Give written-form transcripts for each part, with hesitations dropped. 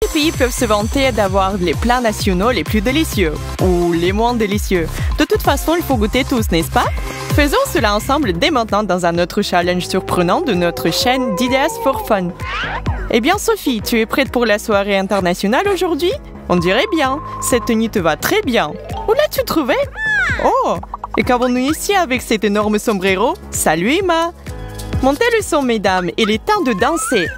les pays peuvent se vanter d'avoir les plats nationaux les plus délicieux, ou les moins délicieux. De toute façon, il faut goûter tous, n'est-ce pas? Faisons cela ensemble dès maintenant dans un autre challenge surprenant de notre chaîne d'Ideas for Fun. Eh bien, Sophie, tu es prête pour la soirée internationale aujourd'hui? On dirait bien. Cette tenue te va très bien. Où l'as-tu trouvée? Oh! Et qu'avons-nous ici avec cet énorme sombrero? Salut Emma! Montez le son, mesdames, il est temps de danser.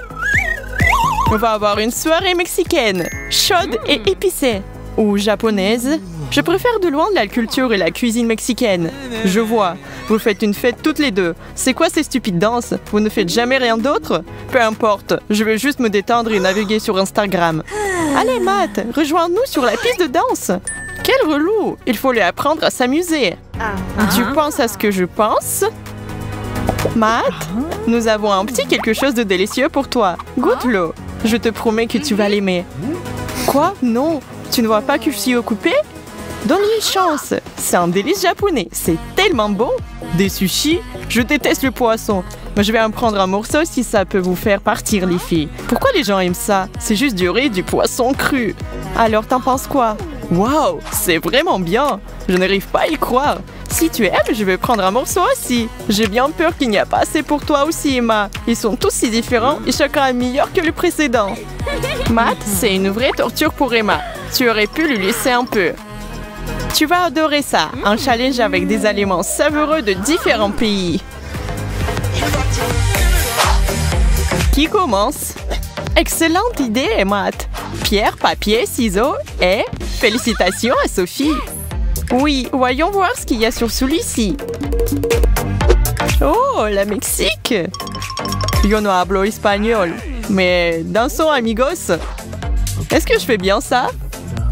On va avoir une soirée mexicaine, chaude et épicée. Ou japonaise. Je préfère de loin la culture et la cuisine mexicaine. Je vois. Vous faites une fête toutes les deux. C'est quoi ces stupides danses? Vous ne faites jamais rien d'autre? Peu importe. Je vais juste me détendre et naviguer sur Instagram. Allez, Matt, rejoins-nous sur la piste de danse. Quel relou! Il faut lui apprendre à s'amuser. Tu penses à ce que je pense? Matt, nous avons un petit quelque chose de délicieux pour toi. Goûte-le. Je te promets que tu vas l'aimer. Quoi? Non. Tu ne vois pas que je suis occupée? Donne-lui une chance. C'est un délice japonais. C'est tellement bon. Des sushis? Je déteste le poisson. Mais je vais en prendre un morceau si ça peut vous faire partir, les filles. Pourquoi les gens aiment ça? C'est juste du riz et du poisson cru. Alors, t'en penses quoi? Waouh, c'est vraiment bien. Je n'arrive pas à y croire. Si tu aimes, je vais prendre un morceau aussi. J'ai bien peur qu'il n'y a pas assez pour toi aussi, Emma. Ils sont tous si différents et chacun est meilleur que le précédent. Matt, c'est une vraie torture pour Emma. Tu aurais pu lui laisser un peu. Tu vas adorer ça. Un challenge avec des aliments savoureux de différents pays. Qui commence? Excellente idée, Matt. Pierre, papier, ciseaux et félicitations à Sophie. Oui, voyons voir ce qu'il y a sur celui-ci. Oh, la Mexique. Yo no hablo espagnol. Mais dansons, amigos. Est-ce que je fais bien ça?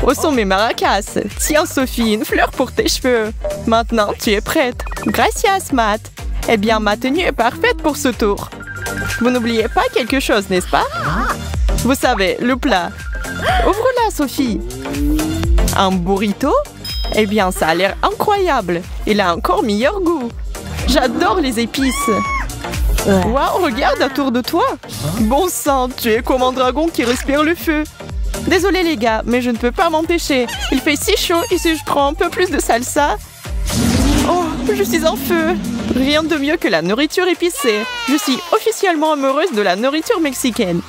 Où sont mes maracas? Tiens, Sophie, une fleur pour tes cheveux. Maintenant, tu es prête. Gracias, Matt. Eh bien, ma tenue est parfaite pour ce tour. Vous n'oubliez pas quelque chose, n'est-ce pas? Vous savez, le plat. Ouvre-la, Sophie. Un burrito? Eh bien, ça a l'air incroyable. Il a encore meilleur goût. J'adore les épices. Waouh, regarde autour de toi. Bon sang, tu es comme un dragon qui respire le feu. Désolé les gars, mais je ne peux pas m'empêcher. Il fait si chaud et si je prends un peu plus de salsa... Oh, je suis en feu. Rien de mieux que la nourriture épicée. Je suis officiellement amoureuse de la nourriture mexicaine.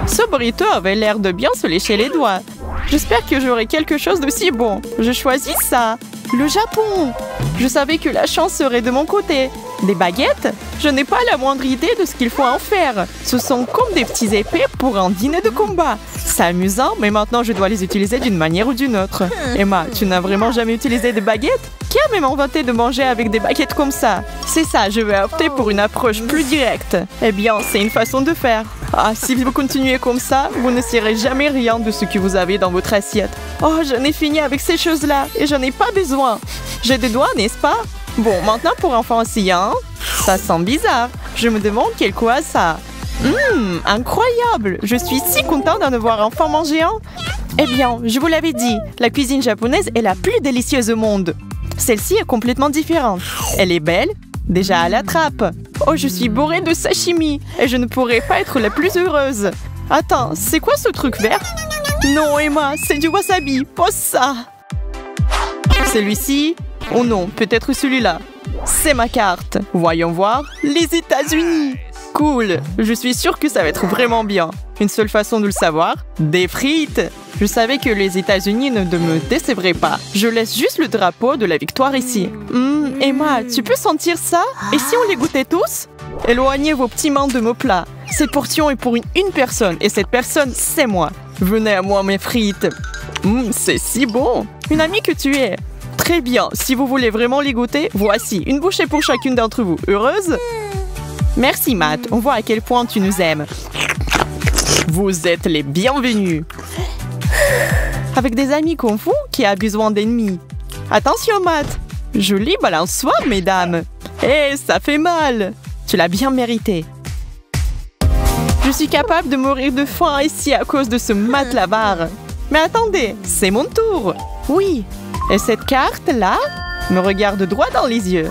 Ce burrito avait l'air de bien se lécher les doigts. J'espère que j'aurai quelque chose de si bon. Je choisis ça. Le Japon. Je savais que la chance serait de mon côté. Des baguettes? Je n'ai pas la moindre idée de ce qu'il faut en faire. Ce sont comme des petits épées pour un dîner de combat. C'est amusant, mais maintenant je dois les utiliser d'une manière ou d'une autre. Emma, tu n'as vraiment jamais utilisé des baguettes? Qui a même inventé de manger avec des baguettes comme ça? C'est ça, je vais opter pour une approche plus directe. Eh bien, c'est une façon de faire. Ah, si vous continuez comme ça, vous ne saurez jamais rien de ce que vous avez dans votre assiette. Oh, j'en ai fini avec ces choses-là et j'en ai pas besoin. J'ai des doigts, n'est-ce pas? Bon, maintenant pour enfants aussi, hein? Ça sent bizarre. Je me demande quel quoi ça. Incroyable! Je suis si contente de voir un enfant manger un. Eh bien, je vous l'avais dit, la cuisine japonaise est la plus délicieuse au monde. Celle-ci est complètement différente. Elle est belle, déjà à la trappe. Oh, je suis bourrée de sashimi et je ne pourrais pas être la plus heureuse. Attends, c'est quoi ce truc vert? Non, Emma, c'est du wasabi. Pose ça. Celui-ci? Oh non, peut-être celui-là. C'est ma carte. Voyons voir. Les États-Unis. Cool. Je suis sûre que ça va être vraiment bien. Une seule façon de le savoir, des frites. Je savais que les États-Unis ne me décevraient pas. Je laisse juste le drapeau de la victoire ici. Emma, tu peux sentir ça? Et si on les goûtait tous? Éloignez vos petits mains de mon plat. Cette portion est pour une personne et cette personne, c'est moi. Venez à moi, mes frites. C'est si bon. Une amie que tu es. Très bien. Si vous voulez vraiment les goûter, voici une bouchée pour chacune d'entre vous. Heureuse? Merci, Matt. On voit à quel point tu nous aimes. Vous êtes les bienvenus. Avec des amis comme vous, qui a besoin d'ennemis. Attention, Matt. Joli balançoire, mesdames. Ça fait mal. Tu l'as bien mérité. Je suis capable de mourir de faim ici à cause de ce Matt Lavar. Mais attendez, c'est mon tour. Oui. Et cette carte-là me regarde droit dans les yeux.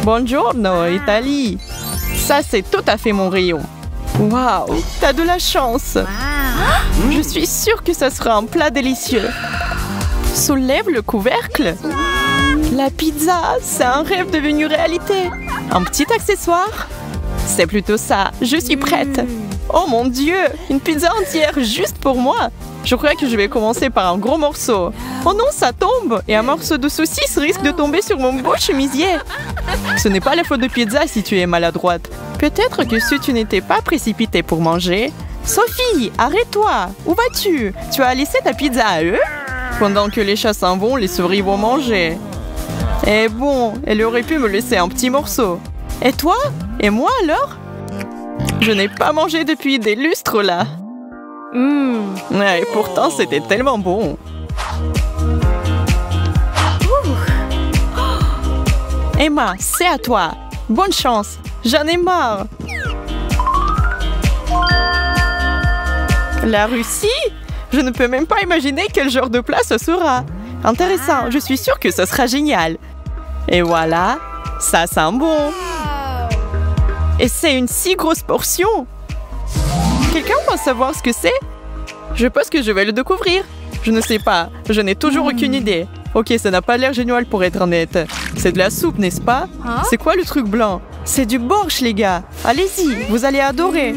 Buongiorno, Italie. Ça, c'est tout à fait mon rayon. Waouh, t'as de la chance. Je suis sûre que ça sera un plat délicieux. Soulève le couvercle. La pizza, c'est un rêve devenu réalité. Un petit accessoire? C'est plutôt ça. Je suis prête. Oh mon Dieu, une pizza entière juste pour moi. Je crois que je vais commencer par un gros morceau. Oh non, ça tombe. Et un morceau de saucisse risque de tomber sur mon beau chemisier. Ce n'est pas la faute de pizza si tu es maladroite. Peut-être que si tu n'étais pas précipitée pour manger... Sophie, arrête-toi. Où vas-tu? Tu as laissé ta pizza à eux? Pendant que les chats s'en vont, les souris vont manger. Eh bon, elle aurait pu me laisser un petit morceau. Et toi? Et moi alors? Je n'ai pas mangé depuis des lustres là. Et pourtant, c'était tellement bon. Emma, c'est à toi. Bonne chance. J'en ai marre. La Russie? Je ne peux même pas imaginer quel genre de plat ce sera. Intéressant, je suis sûre que ce sera génial. Et voilà, ça sent bon. Et c'est une si grosse portion. Quelqu'un peut savoir ce que c'est? Je pense que je vais le découvrir. Je ne sais pas, je n'ai toujours aucune idée. Ok, ça n'a pas l'air génial pour être honnête. C'est de la soupe, n'est-ce pas? C'est quoi le truc blanc? C'est du borsch, les gars. Allez-y, vous allez adorer.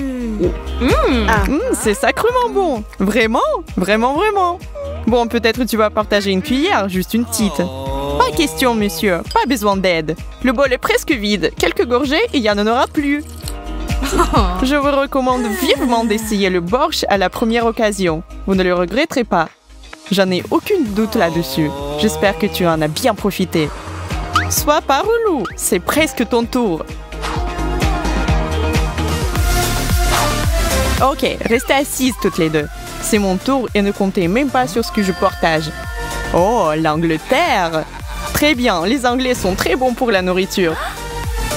C'est sacrément bon. Vraiment? Vraiment, vraiment. Bon, peut-être tu vas partager une cuillère, juste une petite. Pas question, monsieur. Pas besoin d'aide. Le bol est presque vide. Quelques gorgées et il n'y en aura plus. Je vous recommande vivement d'essayer le borsch à la première occasion. Vous ne le regretterez pas. J'en ai aucun doute là-dessus. J'espère que tu en as bien profité. Sois pas relou, c'est presque ton tour. Ok, restez assises toutes les deux. C'est mon tour et ne comptez même pas sur ce que je partage. Oh, l'Angleterre! Très bien, les Anglais sont très bons pour la nourriture.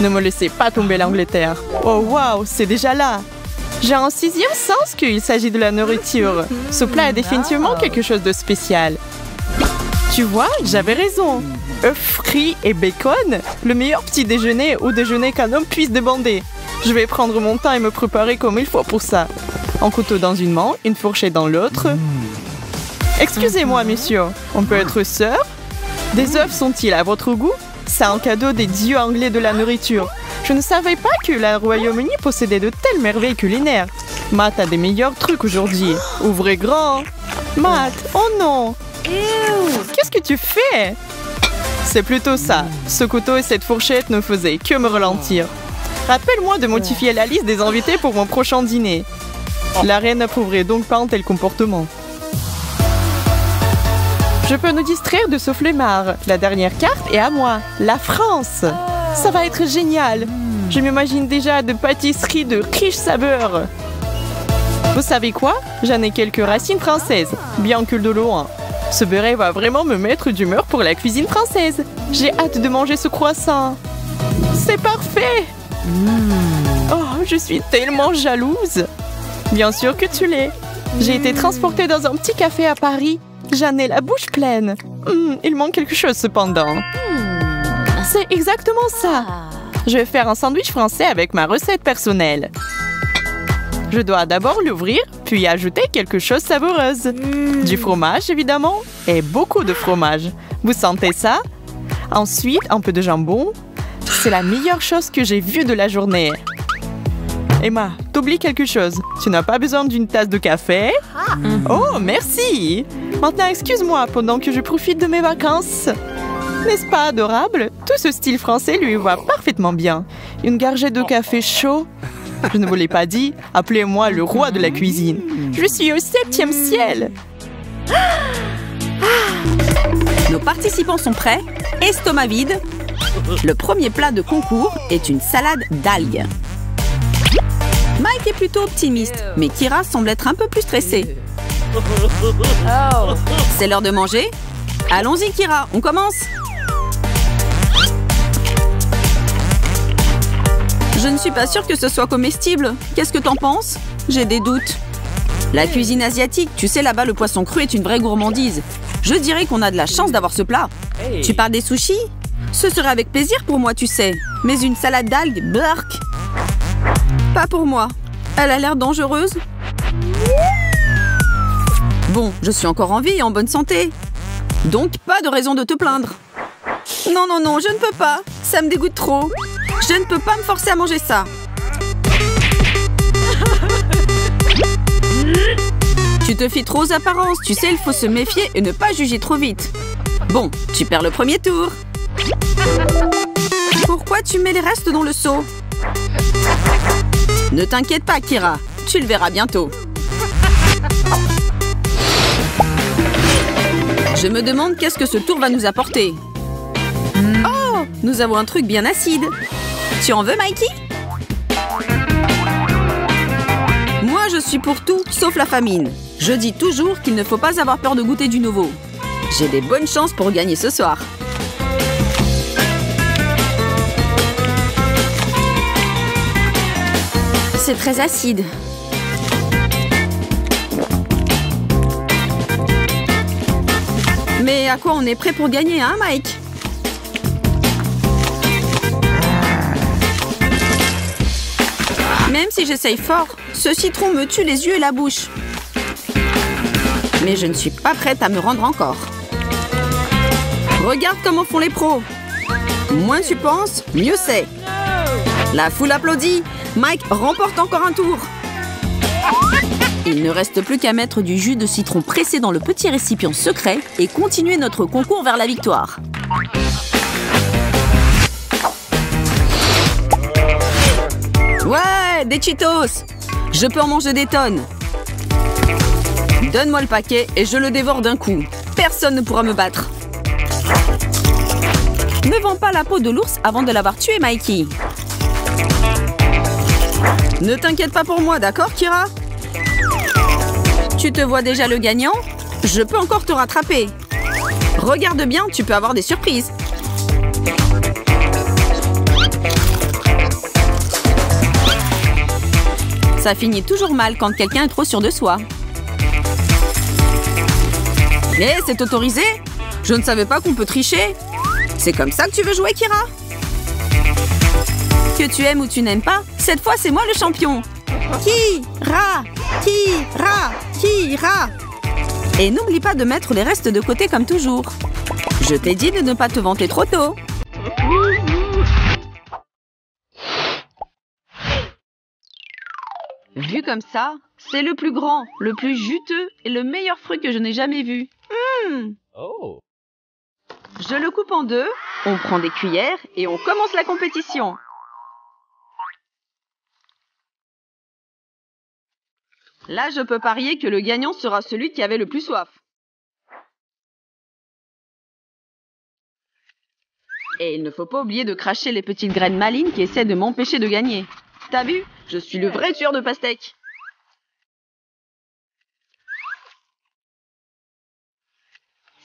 Ne me laissez pas tomber l'Angleterre. Oh waouh, c'est déjà là. J'ai un sixième sens qu'il s'agit de la nourriture. Ce plat est définitivement quelque chose de spécial. Tu vois, j'avais raison. Œufs frits et bacon, le meilleur petit déjeuner ou déjeuner qu'un homme puisse demander. Je vais prendre mon temps et me préparer comme il faut pour ça. Un couteau dans une main, une fourchette dans l'autre. Excusez-moi, messieurs, on peut être sœurs? Des œufs sont-ils à votre goût? C'est un cadeau des dieux anglais de la nourriture. Je ne savais pas que le Royaume-Uni possédait de telles merveilles culinaires. Matt a des meilleurs trucs aujourd'hui. Ouvrez grand. Matt, oh non. Qu'est-ce que tu fais? C'est plutôt ça. Ce couteau et cette fourchette ne faisaient que me ralentir. Rappelle-moi de modifier la liste des invités pour mon prochain dîner. La reine n'approuverait donc pas un tel comportement. Je peux nous distraire de ce flemmard. La dernière carte est à moi. La France. Ça va être génial. Je m'imagine déjà de pâtisseries de riches saveurs. Vous savez quoi? J'en ai quelques racines françaises, bien que de loin. Ce béret va vraiment me mettre d'humeur pour la cuisine française. J'ai hâte de manger ce croissant. C'est parfait. Oh, je suis tellement jalouse. Bien sûr que tu l'es. J'ai été transportée dans un petit café à Paris. J'en ai la bouche pleine. Il manque quelque chose cependant. C'est exactement ça. Je vais faire un sandwich français avec ma recette personnelle. Je dois d'abord l'ouvrir, puis ajouter quelque chose de savoureuse. Du fromage, évidemment, et beaucoup de fromage. Vous sentez ça? Ensuite, un peu de jambon. C'est la meilleure chose que j'ai vue de la journée. Emma, t'oublies quelque chose. Tu n'as pas besoin d'une tasse de café? Oh, merci! Maintenant, excuse-moi pendant que je profite de mes vacances. N'est-ce pas adorable? Tout ce style français lui va parfaitement bien. Une gorgée de café chaud. Je ne vous l'ai pas dit, appelez-moi le roi de la cuisine. Je suis au 7e ciel. Nos participants sont prêts, estomac vide. Le premier plat de concours est une salade d'algues. Mike est plutôt optimiste, mais Kira semble être un peu plus stressée. C'est l'heure de manger? Allons-y Kira, on commence! Je ne suis pas sûre que ce soit comestible. Qu'est-ce que t'en penses? J'ai des doutes. La cuisine asiatique, tu sais là-bas le poisson cru est une vraie gourmandise. Je dirais qu'on a de la chance d'avoir ce plat. Tu parles des sushis? Ce serait avec plaisir pour moi, tu sais. Mais une salade d'algues, burk. Pas pour moi. Elle a l'air dangereuse. Bon, je suis encore en vie et en bonne santé. Donc, pas de raison de te plaindre. Non, non, non, je ne peux pas. Ça me dégoûte trop. Je ne peux pas me forcer à manger ça. Tu te fies trop aux apparences. Tu sais, il faut se méfier et ne pas juger trop vite. Bon, tu perds le premier tour. Pourquoi tu mets les restes dans le seau? Ne t'inquiète pas, Kira. Tu le verras bientôt. Je me demande qu'est-ce que ce tour va nous apporter. Oh, nous avons un truc bien acide. Tu en veux, Mikey? Moi, je suis pour tout, sauf la famine. Je dis toujours qu'il ne faut pas avoir peur de goûter du nouveau. J'ai des bonnes chances pour gagner ce soir. C'est très acide. Mais à quoi on est prêt pour gagner, hein, Mike? Même si j'essaye fort, ce citron me tue les yeux et la bouche. Mais je ne suis pas prête à me rendre encore. Regarde comment font les pros. Moins tu penses, mieux c'est. La foule applaudit. Mike remporte encore un tour. Il ne reste plus qu'à mettre du jus de citron pressé dans le petit récipient secret et continuer notre concours vers la victoire. Ouais, des Cheetos! Je peux en manger des tonnes. Donne-moi le paquet et je le dévore d'un coup. Personne ne pourra me battre. Ne vends pas la peau de l'ours avant de l'avoir tué, Mikey. Ne t'inquiète pas pour moi, d'accord, Kira? Tu te vois déjà le gagnant? Je peux encore te rattraper. Regarde bien, tu peux avoir des surprises. Ça finit toujours mal quand quelqu'un est trop sûr de soi. Hé, c'est autorisé? Je ne savais pas qu'on peut tricher. C'est comme ça que tu veux jouer, Kira? Que tu aimes ou tu n'aimes pas, cette fois c'est moi le champion. Kira! Kira! Kira! Et n'oublie pas de mettre les restes de côté comme toujours. Je t'ai dit de ne pas te vanter trop tôt. Vu comme ça, c'est le plus grand, le plus juteux et le meilleur fruit que je n'ai jamais vu. Oh. Je le coupe en deux, on prend des cuillères et on commence la compétition. Là, je peux parier que le gagnant sera celui qui avait le plus soif. Et il ne faut pas oublier de cracher les petites graines malignes qui essaient de m'empêcher de gagner. T'as vu? Je suis le vrai tueur de pastèques.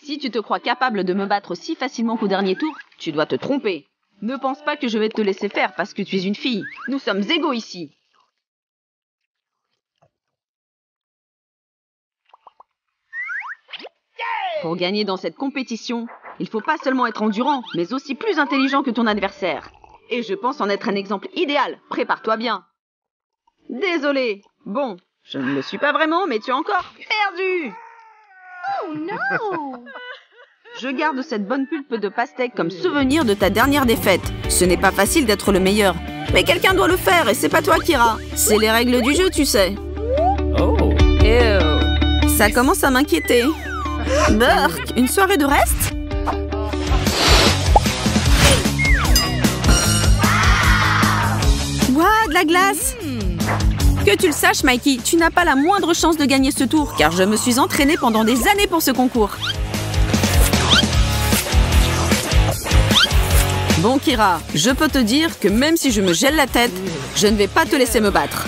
Si tu te crois capable de me battre si facilement qu'au dernier tour, tu dois te tromper. Ne pense pas que je vais te laisser faire parce que tu es une fille. Nous sommes égaux ici. Pour gagner dans cette compétition, il faut pas seulement être endurant, mais aussi plus intelligent que ton adversaire. Et je pense en être un exemple idéal. Prépare-toi bien. Désolé. Bon, je ne le suis pas vraiment, mais tu as encore perdu. Oh non! Je garde cette bonne pulpe de pastèque comme souvenir de ta dernière défaite. Ce n'est pas facile d'être le meilleur. Mais quelqu'un doit le faire et c'est pas toi, Kira. C'est les règles du jeu, tu sais. Oh. Ew. Ça commence à m'inquiéter. Burk, une soirée de reste? Ouah, de la glace! Que tu le saches, Mikey, tu n'as pas la moindre chance de gagner ce tour, car je me suis entraînée pendant des années pour ce concours. Bon, Kira, je peux te dire que même si je me gèle la tête, je ne vais pas te laisser me battre.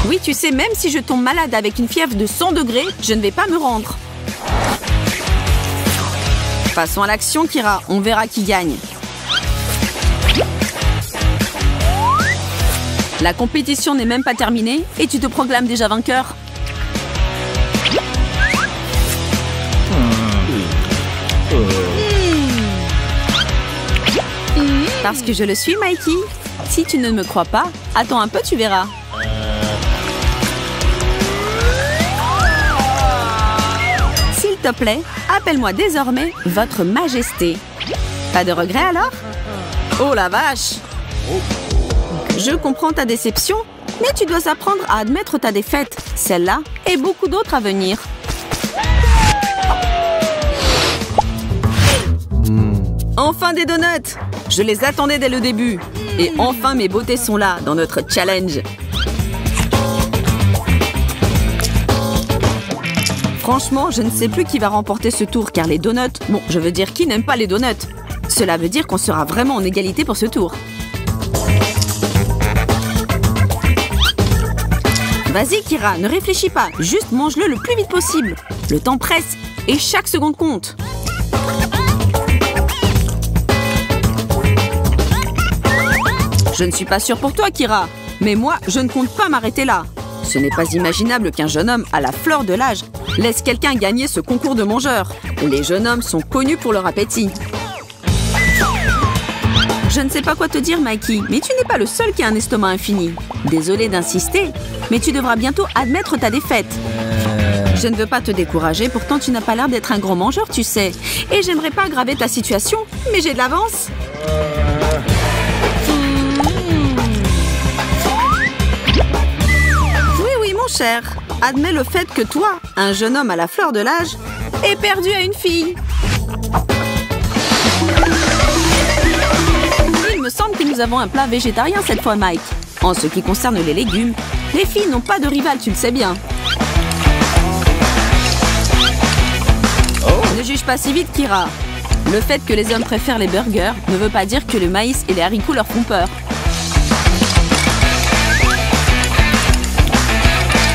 Oui, tu sais, même si je tombe malade avec une fièvre de 100 degrés, je ne vais pas me rendre. Passons à l'action, Kira. On verra qui gagne. La compétition n'est même pas terminée et tu te proclames déjà vainqueur. Parce que je le suis, Mikey. Si tu ne me crois pas, attends un peu, tu verras. te plaît, appelle-moi désormais Votre Majesté. Pas de regret alors? Oh la vache! Je comprends ta déception, mais tu dois apprendre à admettre ta défaite. Celle-là et beaucoup d'autres à venir. Enfin des donuts! Je les attendais dès le début. Et enfin mes beautés sont là, dans notre challenge. Franchement, je ne sais plus qui va remporter ce tour, car les donuts... Bon, je veux dire, qui n'aime pas les donuts? Cela veut dire qu'on sera vraiment en égalité pour ce tour. Vas-y, Kira, ne réfléchis pas. Juste mange-le le plus vite possible. Le temps presse et chaque seconde compte. Je ne suis pas sûre pour toi, Kira. Mais moi, je ne compte pas m'arrêter là. Ce n'est pas imaginable qu'un jeune homme à la fleur de l'âge laisse quelqu'un gagner ce concours de mangeurs. Les jeunes hommes sont connus pour leur appétit. Je ne sais pas quoi te dire, Mikey, mais tu n'es pas le seul qui a un estomac infini. Désolée d'insister, mais tu devras bientôt admettre ta défaite. Je ne veux pas te décourager, pourtant tu n'as pas l'air d'être un grand mangeur, tu sais. Et j'aimerais pas aggraver ta situation, mais j'ai de l'avance. Oui, mon cher. Admets le fait que toi, un jeune homme à la fleur de l'âge, est perdu à une fille. Il me semble que nous avons un plat végétarien cette fois, Mike. En ce qui concerne les légumes, les filles n'ont pas de rival, tu le sais bien. Ne juge pas si vite, Kira. Le fait que les hommes préfèrent les burgers ne veut pas dire que le maïs et les haricots leur font peur.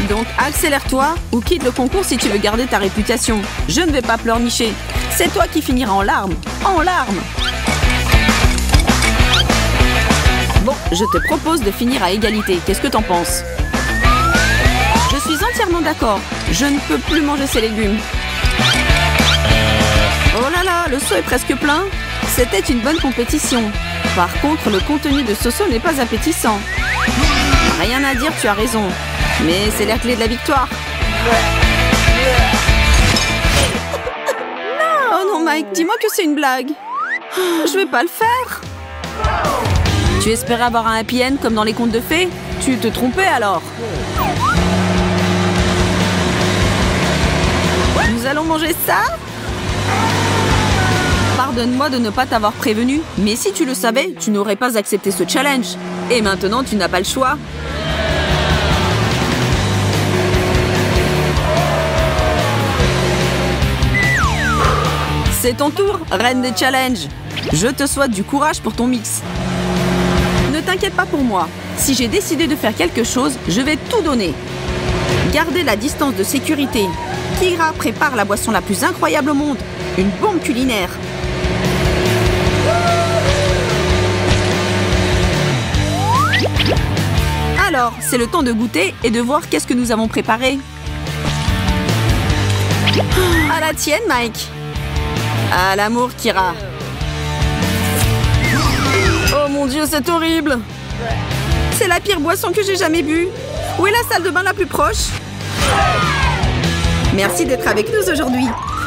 Donc accélère-toi ou quitte le concours si tu veux garder ta réputation. Je ne vais pas pleurnicher. C'est toi qui finiras en larmes. En larmes. Bon, je te propose de finir à égalité. Qu'est-ce que t'en penses? Je suis entièrement d'accord. Je ne peux plus manger ces légumes. Oh là là, le seau est presque plein. C'était une bonne compétition. Par contre, le contenu de ce seau n'est pas appétissant. Rien à dire, tu as raison. Mais c'est la clé de la victoire. Oh non, Mike, dis-moi que c'est une blague. Je vais pas le faire. Tu espérais avoir un happy end comme dans les contes de fées? Tu te trompais alors. Nous allons manger ça? Pardonne-moi de ne pas t'avoir prévenu, mais si tu le savais, tu n'aurais pas accepté ce challenge. Et maintenant, tu n'as pas le choix. C'est ton tour, reine des challenges. Je te souhaite du courage pour ton mix. Ne t'inquiète pas pour moi. Si j'ai décidé de faire quelque chose, je vais tout donner. Gardez la distance de sécurité. Kira prépare la boisson la plus incroyable au monde. Une bombe culinaire. Alors, c'est le temps de goûter et de voir qu'est-ce que nous avons préparé. À la tienne, Mike. À l'amour, Kira. Oh mon Dieu, c'est horrible. C'est la pire boisson que j'ai jamais bu. Où est la salle de bain la plus proche? Merci d'être avec nous aujourd'hui.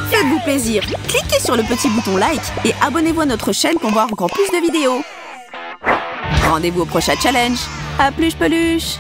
Faites-vous plaisir. Cliquez sur le petit bouton like et abonnez-vous à notre chaîne pour voir encore plus de vidéos. Rendez-vous au prochain challenge. À plus, peluche.